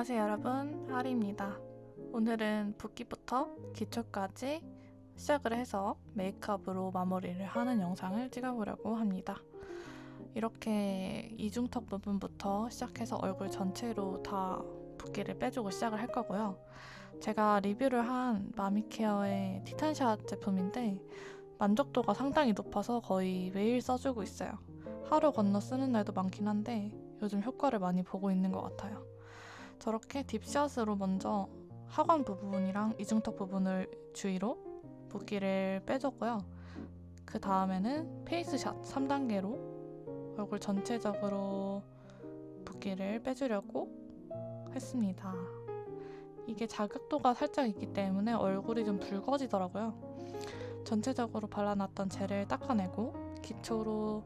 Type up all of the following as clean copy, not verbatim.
안녕하세요 여러분, 하리입니다. 오늘은 붓기부터 기초까지 시작을 해서 메이크업으로 마무리를 하는 영상을 찍어보려고 합니다. 이렇게 이중턱 부분부터 시작해서 얼굴 전체로 다 붓기를 빼주고 시작을 할 거고요. 제가 리뷰를 한 마미케어의 티탄샷 제품인데 만족도가 상당히 높아서 거의 매일 써주고 있어요. 하루 건너 쓰는 날도 많긴 한데 요즘 효과를 많이 보고 있는 것 같아요. 저렇게 딥샷으로 먼저 하관 부분이랑 이중턱 부분을 주위로 붓기를 빼줬고요. 그 다음에는 페이스샷 3단계로 얼굴 전체적으로 붓기를 빼주려고 했습니다. 이게 자극도가 살짝 있기 때문에 얼굴이 좀 붉어지더라고요. 전체적으로 발라놨던 젤을 닦아내고 기초로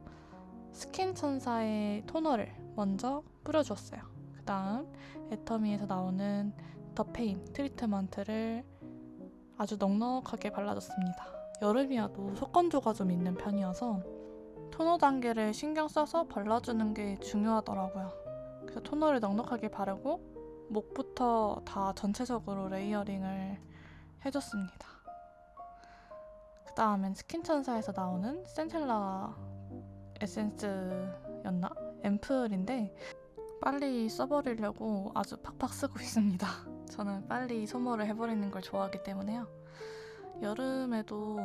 스킨천사의 토너를 먼저 뿌려주었어요. 그 다음 애터미에서 나오는 더 페임 트리트먼트를 아주 넉넉하게 발라줬습니다. 여름이어도 속건조가 좀 있는 편이어서 토너 단계를 신경 써서 발라주는 게 중요하더라고요. 그래서 토너를 넉넉하게 바르고 목부터 다 전체적으로 레이어링을 해줬습니다. 그 다음엔 스킨천사에서 나오는 센텔라 에센스였나? 앰플인데 빨리 써버리려고 아주 팍팍 쓰고 있습니다. 저는 빨리 소모를 해버리는 걸 좋아하기 때문에요. 여름에도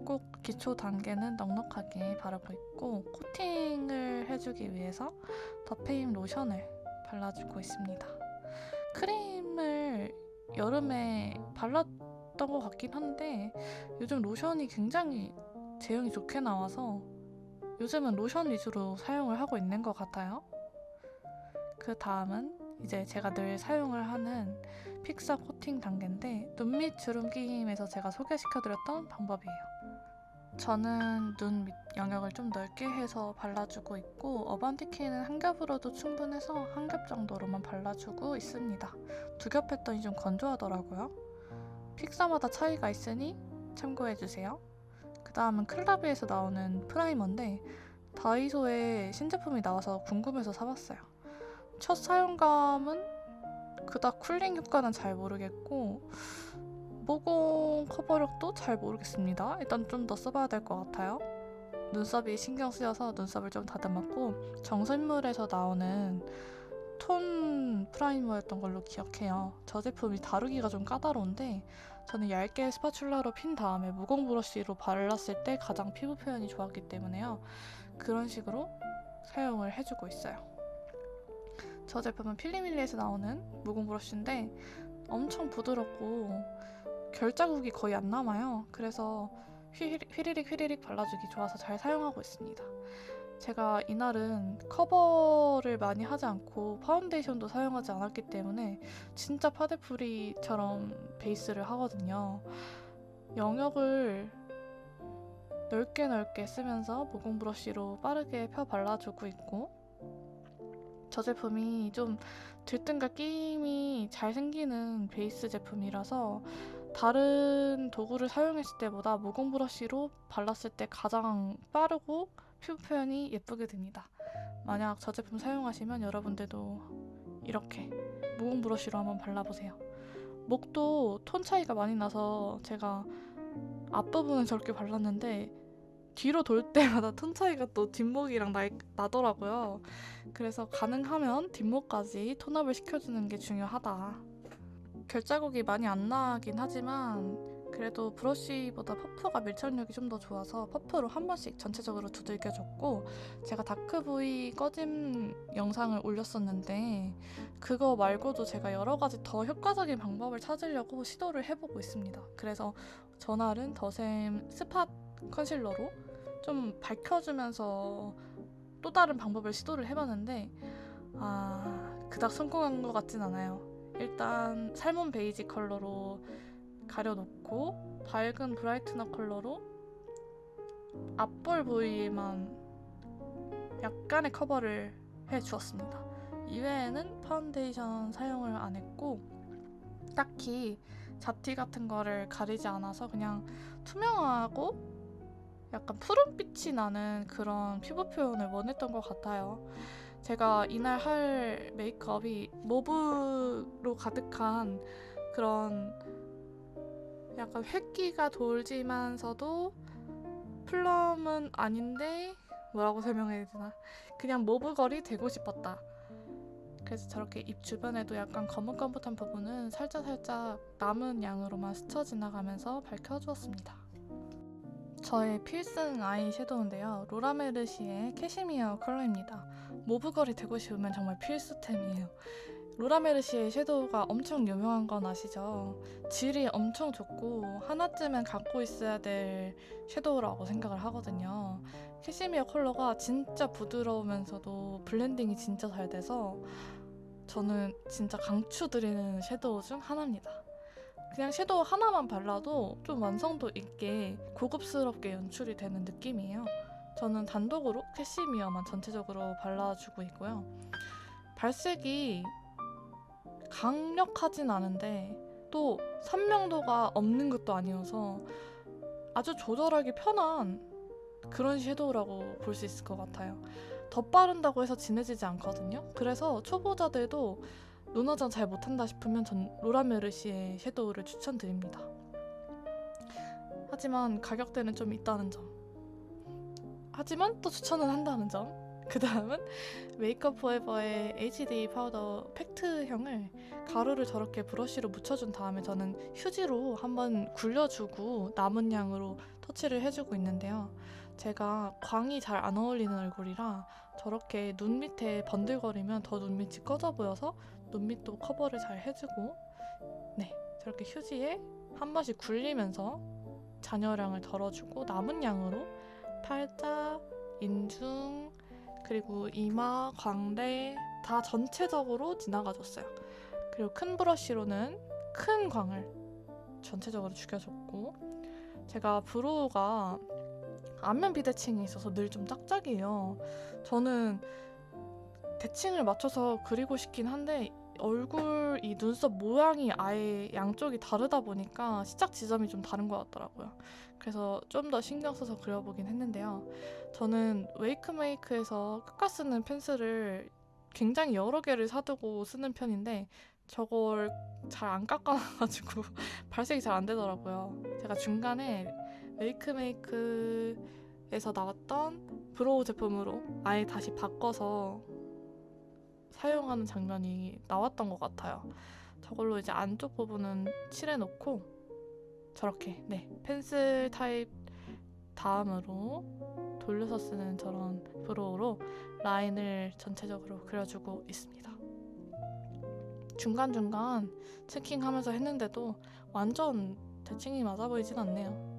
꼭 기초 단계는 넉넉하게 바르고 있고 코팅을 해주기 위해서 더 페임 로션을 발라주고 있습니다. 크림을 여름에 발랐던 것 같긴 한데 요즘 로션이 굉장히 제형이 좋게 나와서 요즘은 로션 위주로 사용을 하고 있는 것 같아요. 그 다음은 이제 제가 늘 사용을 하는 픽서 코팅 단계인데 눈 밑 주름 끼임에서 제가 소개시켜드렸던 방법이에요. 저는 눈 밑 영역을 좀 넓게 해서 발라주고 있고 어반디케이는 한 겹으로도 충분해서 한 겹 정도로만 발라주고 있습니다. 두 겹 했더니 좀 건조하더라고요. 픽서마다 차이가 있으니 참고해주세요. 그 다음은 클라비에서 나오는 프라이머인데 다이소에 신제품이 나와서 궁금해서 사봤어요. 첫 사용감은 그닥 쿨링 효과는 잘 모르겠고 모공 커버력도 잘 모르겠습니다. 일단 좀 더 써봐야 될 것 같아요. 눈썹이 신경 쓰여서 눈썹을 좀 다듬었고 정샘물에서 나오는 톤 프라이머였던 걸로 기억해요. 저 제품이 다루기가 좀 까다로운데 저는 얇게 스파츌라로 핀 다음에 무공 브러쉬로 발랐을 때 가장 피부 표현이 좋았기 때문에요. 그런 식으로 사용을 해주고 있어요. 저 제품은 필리밀리에서 나오는 무공 브러쉬인데 엄청 부드럽고 결자국이 거의 안 남아요. 그래서 휘리릭 발라주기 좋아서 잘 사용하고 있습니다. 제가 이날은 커버를 많이 하지 않고 파운데이션도 사용하지 않았기 때문에 진짜 파데프리처럼 베이스를 하거든요. 영역을 넓게 쓰면서 모공 브러쉬로 빠르게 펴 발라주고 있고 저 제품이 좀 들뜬가 끼임이 잘 생기는 베이스 제품이라서 다른 도구를 사용했을 때보다 모공 브러쉬로 발랐을 때 가장 빠르고 피부 표현이 예쁘게 됩니다. 만약 저 제품 사용하시면 여러분들도 이렇게 모공 브러쉬로 한번 발라보세요. 목도 톤 차이가 많이 나서 제가 앞부분은 저렇게 발랐는데 뒤로 돌 때마다 톤 차이가 또 뒷목이랑 나더라고요. 그래서 가능하면 뒷목까지 톤업을 시켜주는 게 중요하다. 결자국이 많이 안 나긴 하지만 그래도 브러쉬보다 퍼프가 밀착력이 좀 더 좋아서 퍼프로 한 번씩 전체적으로 두들겨줬고 제가 다크 부위 꺼짐 영상을 올렸었는데 그거 말고도 제가 여러 가지 더 효과적인 방법을 찾으려고 시도를 해보고 있습니다. 그래서 전날은 더샘 스팟 컨실러로 좀 밝혀주면서 또 다른 방법을 시도를 해봤는데 그닥 성공한 것 같진 않아요. 일단 살몬 베이지 컬러로 가려놓고 밝은 브라이트너 컬러로 앞볼 부위에만 약간의 커버를 해주었습니다. 이외에는 파운데이션 사용을 안 했고 딱히 잡티 같은 거를 가리지 않아서 그냥 투명하고 약간 푸른빛이 나는 그런 피부 표현을 원했던 것 같아요. 제가 이날 할 메이크업이 모브로 가득한 그런 약간 획기가 돌지만서도 플럼은 아닌데 뭐라고 설명해야 되나? 그냥 모브걸이 되고 싶었다. 그래서 저렇게 입 주변에도 약간 거뭇거뭇한 부분은 살짝살짝 남은 양으로만 스쳐 지나가면서 밝혀주었습니다. 저의 필승 아이섀도우인데요. 로라메르시의 캐시미어 컬러입니다. 모브걸이 되고 싶으면 정말 필수템이에요. 로라메르시의 섀도우가 엄청 유명한 건 아시죠? 질이 엄청 좋고 하나쯤은 갖고 있어야 될 섀도우라고 생각을 하거든요. 캐시미어 컬러가 진짜 부드러우면서도 블렌딩이 진짜 잘 돼서 저는 진짜 강추드리는 섀도우 중 하나입니다. 그냥 섀도우 하나만 발라도 좀 완성도 있게 고급스럽게 연출이 되는 느낌이에요. 저는 단독으로 캐시미어만 전체적으로 발라주고 있고요. 발색이 강력하진 않은데 또 선명도가 없는 것도 아니어서 아주 조절하기 편한 그런 섀도우라고 볼 수 있을 것 같아요. 덧바른다고 해서 진해지지 않거든요. 그래서 초보자들도 눈 화장 잘 못한다 싶으면 전 로라메르시의 섀도우를 추천드립니다. 하지만 가격대는 좀 있다는 점. 하지만 또 추천은 한다는 점. 그 다음은 메이크업 포에버의 HD 파우더 팩트형을 가루를 저렇게 브러쉬로 묻혀준 다음에 저는 휴지로 한번 굴려주고 남은 양으로 터치를 해주고 있는데요. 제가 광이 잘 안 어울리는 얼굴이라 저렇게 눈 밑에 번들거리면 더 눈 밑이 꺼져 보여서 눈 밑도 커버를 잘 해주고 네, 저렇게 휴지에 한 번씩 굴리면서 잔여량을 덜어주고 남은 양으로 팔자, 인중, 그리고 이마, 광대 다 전체적으로 지나가줬어요. 그리고 큰 브러쉬로는 큰 광을 전체적으로 죽여줬고 제가 브로우가 안면 비대칭이 있어서 늘 좀 짝짝이에요. 저는 대칭을 맞춰서 그리고 싶긴 한데 얼굴 이 눈썹 모양이 아예 양쪽이 다르다 보니까 시작 지점이 좀 다른 것 같더라고요. 그래서 좀 더 신경 써서 그려보긴 했는데요. 저는 웨이크메이크에서 깎아 쓰는 펜슬을 굉장히 여러 개를 사두고 쓰는 편인데 저걸 잘 안 깎아놔가지고 발색이 잘 안 되더라고요. 제가 중간에 웨이크메이크에서 나왔던 브로우 제품으로 아예 다시 바꿔서 사용하는 장면이 나왔던 것 같아요. 저걸로 이제 안쪽 부분은 칠해놓고 저렇게 펜슬 타입 다음으로 돌려서 쓰는 저런 브로우로 라인을 전체적으로 그려주고 있습니다. 중간중간 체킹하면서 했는데도 완전 대칭이 맞아 보이진 않네요.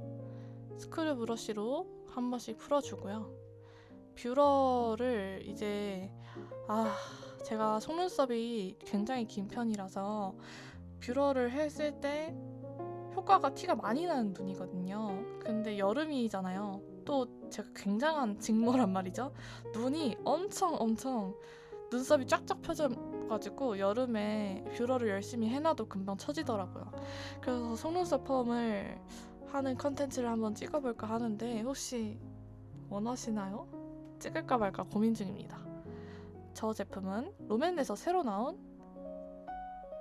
스크류 브러쉬로 한 번씩 풀어주고요. 뷰러를 이제 제가 속눈썹이 굉장히 긴 편이라서 뷰러를 했을 때 효과가 티가 많이 나는 눈이거든요. 근데 여름이잖아요. 또 제가 굉장한 직모란 말이죠. 눈이 엄청 눈썹이 쫙쫙 펴져가지고 여름에 뷰러를 열심히 해놔도 금방 처지더라고요. 그래서 속눈썹 펌을 하는 컨텐츠를 한번 찍어볼까 하는데 혹시 원하시나요? 찍을까 말까 고민 중입니다. 저 제품은 롬앤에서 새로 나온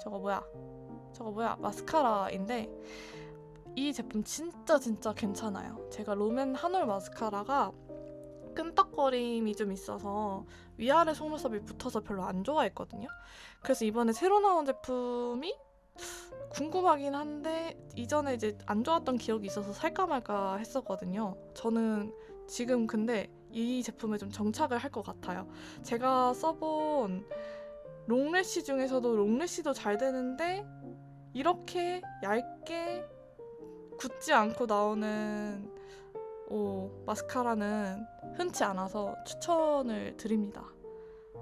저거 뭐야 마스카라인데 이 제품 진짜 괜찮아요. 제가 롬앤 한올 마스카라가 끈적거림이 좀 있어서 위아래 속눈썹이 붙어서 별로 안 좋아했거든요. 그래서 이번에 새로 나온 제품이 궁금하긴 한데 이전에 이제 안 좋았던 기억이 있어서 살까 말까 했었거든요. 저는 지금 근데 이 제품에 좀 정착을 할 것 같아요. 제가 써본 롱래쉬 중에서도 롱래쉬도 잘 되는데 이렇게 얇게 굳지 않고 나오는 마스카라는 흔치 않아서 추천을 드립니다.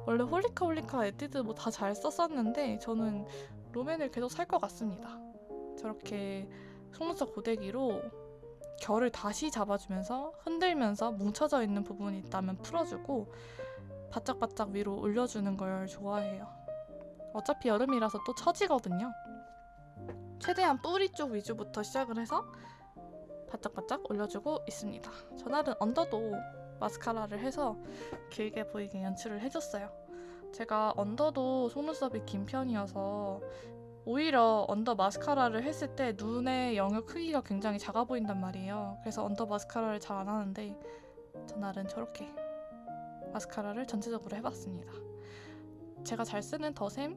원래 홀리카 에뛰드 뭐 다 잘 썼었는데 저는 롬앤을 계속 살 것 같습니다. 저렇게 속눈썹 고데기로 결을 다시 잡아주면서 흔들면서 뭉쳐져 있는 부분이 있다면 풀어주고 바짝바짝 위로 올려주는 걸 좋아해요. 어차피 여름이라서 또 처지거든요. 최대한 뿌리 쪽 위주부터 시작을 해서 바짝바짝 올려주고 있습니다. 전날은 언더도 마스카라를 해서 길게 보이게 연출을 해줬어요. 제가 언더도 속눈썹이 긴 편이어서 오히려 언더 마스카라를 했을 때 눈의 영역 크기가 굉장히 작아 보인단 말이에요. 그래서 언더 마스카라를 잘 안 하는데 전날은 저렇게 마스카라를 전체적으로 해봤습니다. 제가 잘 쓰는 더샘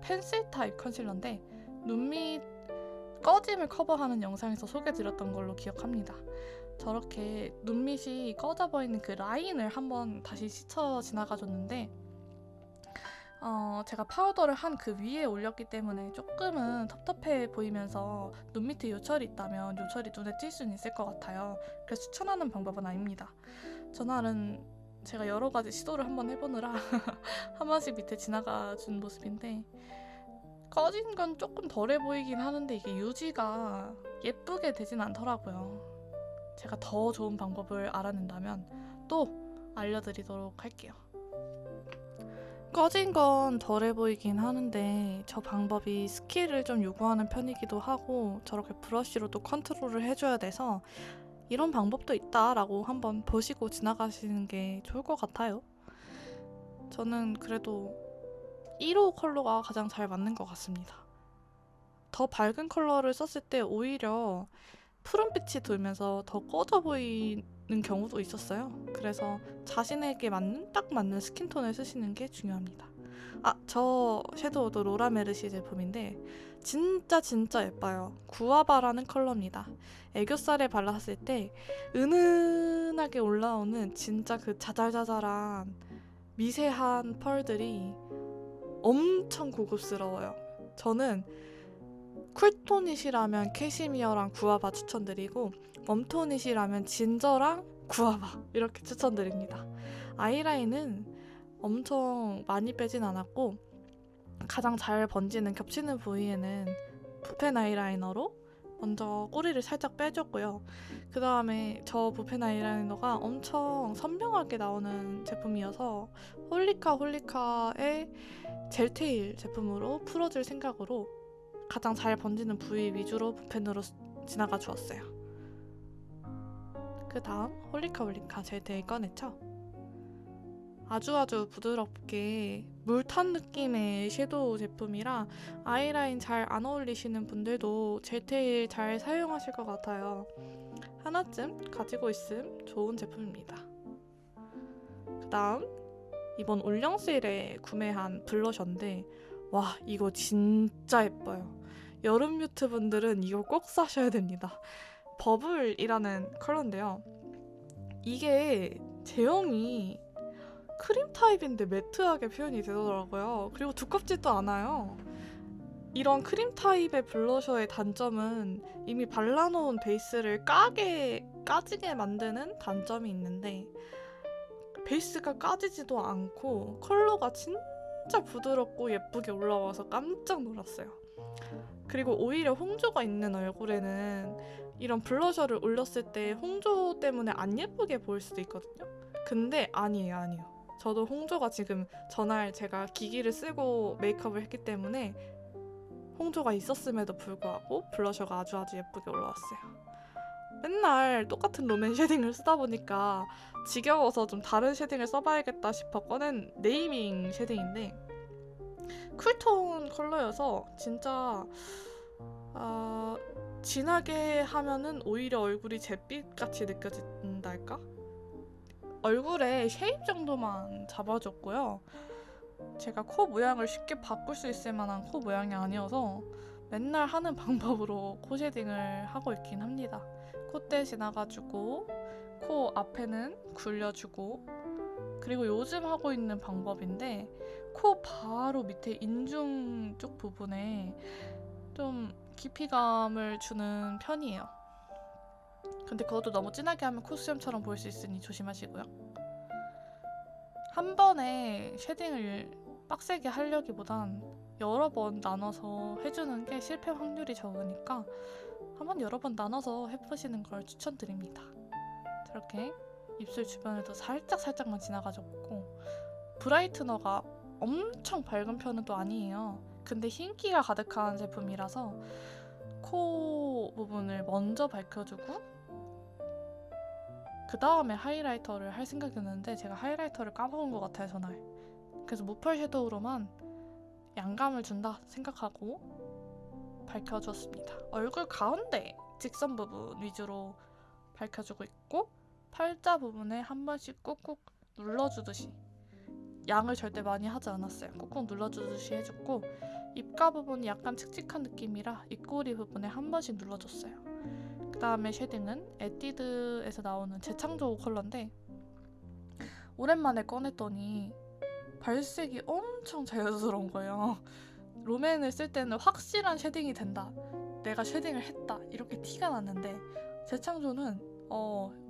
펜슬 타입 컨실러인데 눈밑 꺼짐을 커버하는 영상에서 소개드렸던 걸로 기억합니다. 저렇게 눈밑이 꺼져 보이는 그 라인을 한번 다시 스쳐 지나가줬는데 제가 파우더를 한 그 위에 올렸기 때문에 조금은 텁텁해 보이면서 눈 밑에 요철이 있다면 요철이 눈에 띌 수는 있을 것 같아요. 그래서 추천하는 방법은 아닙니다. 전날은 제가 여러 가지 시도를 한번 해보느라 한 번씩 밑에 지나가 준 모습인데 꺼진 건 조금 덜해 보이긴 하는데 이게 유지가 예쁘게 되진 않더라고요. 제가 더 좋은 방법을 알아낸다면 또 알려드리도록 할게요. 꺼진 건 덜해 보이긴 하는데 저 방법이 스킬을 좀 요구하는 편이기도 하고 저렇게 브러쉬로도 컨트롤을 해줘야 돼서 이런 방법도 있다라고 한번 보시고 지나가시는 게 좋을 것 같아요. 저는 그래도 1호 컬러가 가장 잘 맞는 것 같습니다. 더 밝은 컬러를 썼을 때 오히려 푸른빛이 돌면서 더 꺼져 보이는 경우도 있었어요. 그래서 자신에게 딱 맞는 스킨톤을 쓰시는 게 중요합니다. 저 섀도우도 로라 메르시 제품인데 진짜 예뻐요. 구아바라는 컬러입니다. 애교살에 발랐을 때 은은하게 올라오는 진짜 그 자잘자잘한 미세한 펄들이 엄청 고급스러워요. 저는 쿨톤이시라면 캐시미어랑 구아바 추천드리고 웜톤이시라면 진저랑 구아바 이렇게 추천드립니다. 아이라인은 엄청 많이 빼진 않았고 가장 잘 번지는 겹치는 부위에는 붓펜 아이라이너로 먼저 꼬리를 살짝 빼줬고요. 그 다음에 저 붓펜 아이라이너가 엄청 선명하게 나오는 제품이어서 홀리카의 젤테일 제품으로 풀어줄 생각으로 가장 잘 번지는 부위 위주로 붓펜으로 지나가 주었어요. 그 다음 홀리카 젤테일 꺼냈죠? 아주 부드럽게 물탄 느낌의 섀도우 제품이라 아이라인 잘 안 어울리시는 분들도 젤테일 잘 사용하실 것 같아요. 하나쯤 가지고 있음 좋은 제품입니다. 그 다음 이번 올영 세일에 구매한 블러셔인데 와 이거 진짜 예뻐요. 여름 뮤트 분들은 이거 꼭 사셔야 됩니다. 버블이라는 컬러인데요. 이게 제형이 크림 타입인데 매트하게 표현이 되더라고요. 그리고 두껍지도 않아요. 이런 크림 타입의 블러셔의 단점은 이미 발라놓은 베이스를 까지게 만드는 단점이 있는데 베이스가 까지지도 않고 컬러가 진짜 부드럽고 예쁘게 올라와서 깜짝 놀랐어요. 그리고 오히려 홍조가 있는 얼굴에는 이런 블러셔를 올렸을 때 홍조 때문에 안 예쁘게 보일 수도 있거든요. 근데 아니에요. 저도 홍조가 지금 전날 제가 기기를 쓰고 메이크업을 했기 때문에 홍조가 있었음에도 불구하고 블러셔가 아주 예쁘게 올라왔어요. 맨날 똑같은 롬앤 쉐딩을 쓰다 보니까 지겨워서 좀 다른 쉐딩을 써봐야겠다 싶어 꺼낸 네이밍 쉐딩인데 쿨톤 컬러여서 진짜 진하게 하면은 오히려 얼굴이 잿빛같이 느껴진달까? 얼굴에 쉐입 정도만 잡아줬고요. 제가 코 모양을 쉽게 바꿀 수 있을 만한 코 모양이 아니어서 맨날 하는 방법으로 코 쉐딩을 하고 있긴 합니다. 콧대 지나가주고 코 앞에는 굴려주고 그리고 요즘 하고 있는 방법인데 코 바로 밑에 인중 쪽 부분에 좀 깊이감을 주는 편이에요. 근데 그것도 너무 진하게 하면 코수염처럼 보일 수 있으니 조심하시고요. 한 번에 쉐딩을 빡세게 하려기보단 여러 번 나눠서 해주는 게 실패 확률이 적으니까 여러 번 나눠서 해보시는 걸 추천드립니다. 저렇게 입술 주변에도 살짝만 지나가줬고 브라이트너가 엄청 밝은 편은 또 아니에요. 근데 흰기가 가득한 제품이라서 코 부분을 먼저 밝혀주고 그 다음에 하이라이터를 할 생각이었는데 제가 하이라이터를 까먹은 것 같아요. 전날 그래서 무펄 섀도우로만 양감을 준다 생각하고 밝혀주었습니다. 얼굴 가운데 직선 부분 위주로 밝혀주고 있고 팔자 부분에 한 번씩 꾹꾹 눌러주듯이, 양을 절대 많이 하지 않았어요. 꾹꾹 눌러주듯이 해줬고, 입가 부분이 약간 칙칙한 느낌이라 입꼬리 부분에 한 번씩 눌러줬어요. 그 다음에 쉐딩은 에뛰드에서 나오는 재창조 컬러인데 오랜만에 꺼냈더니 발색이 엄청 자연스러운 거예요. 롬앤을 쓸 때는 확실한 쉐딩이 된다, 내가 쉐딩을 했다, 이렇게 티가 났는데 재창조는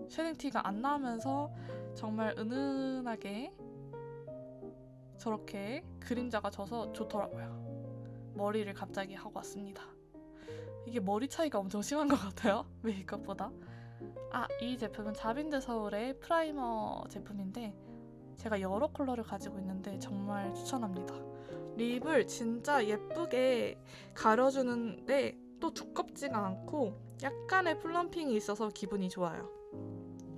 쉐딩 티가 안 나면서 정말 은은하게 저렇게 그림자가 져서 좋더라고요. 머리를 갑자기 하고 왔습니다. 이게 머리 차이가 엄청 심한 것 같아요, 메이크업보다. 이 제품은 자빈드 서울의 프라이머 제품인데 제가 여러 컬러를 가지고 있는데 정말 추천합니다. 립을 진짜 예쁘게 가려주는데 또 두껍지가 않고 약간의 플럼핑이 있어서 기분이 좋아요.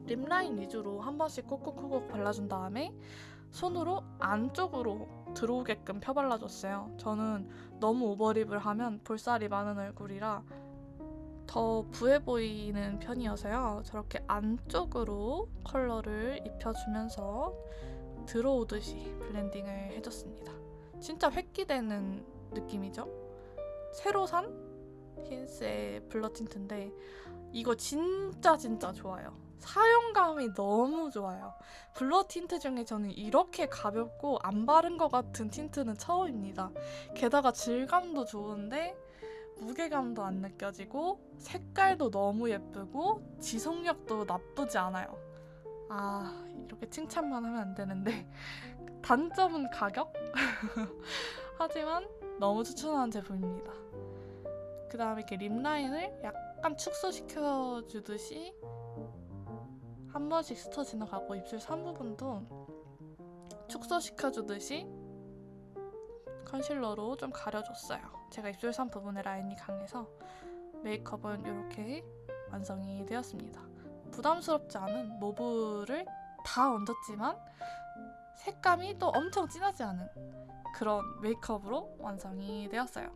립 라인 위주로 한 번씩 콕콕콕 발라준 다음에 손으로 안쪽으로 들어오게끔 펴발라줬어요. 저는 너무 오버립을 하면 볼살이 많은 얼굴이라 더 부해 보이는 편이어서요. 저렇게 안쪽으로 컬러를 입혀주면서 들어오듯이 블렌딩을 해줬습니다. 진짜 획기되는 느낌이죠? 새로 산 힌스의 블러 틴트인데 이거 진짜 좋아요. 사용감이 너무 좋아요. 블러 틴트 중에 저는 이렇게 가볍고 안 바른 것 같은 틴트는 처음입니다. 게다가 질감도 좋은데 무게감도 안 느껴지고 색깔도 너무 예쁘고 지속력도 나쁘지 않아요. 이렇게 칭찬만 하면 안 되는데 단점은 가격? 하지만 너무 추천하는 제품입니다. 그 다음에 이렇게 립 라인을 약간 축소시켜주듯이 한 번씩 스쳐 지나가고 입술 3부분도 축소시켜주듯이 컨실러로 좀 가려줬어요. 제가 입술 3 부분의 라인이 강해서 메이크업은 이렇게 완성이 되었습니다. 부담스럽지 않은 모브를 다 얹었지만 색감이 또 엄청 진하지 않은 그런 메이크업으로 완성이 되었어요.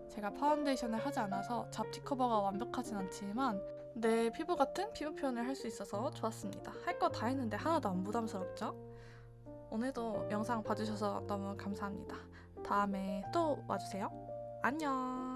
제가 파운데이션을 하지 않아서 잡티 커버가 완벽하진 않지만 내 피부 같은 피부 표현을 할 수 있어서 좋았습니다. 할 거 다 했는데 하나도 안 부담스럽죠? 오늘도 영상 봐주셔서 너무 감사합니다. 다음에 또 와주세요. 안녕.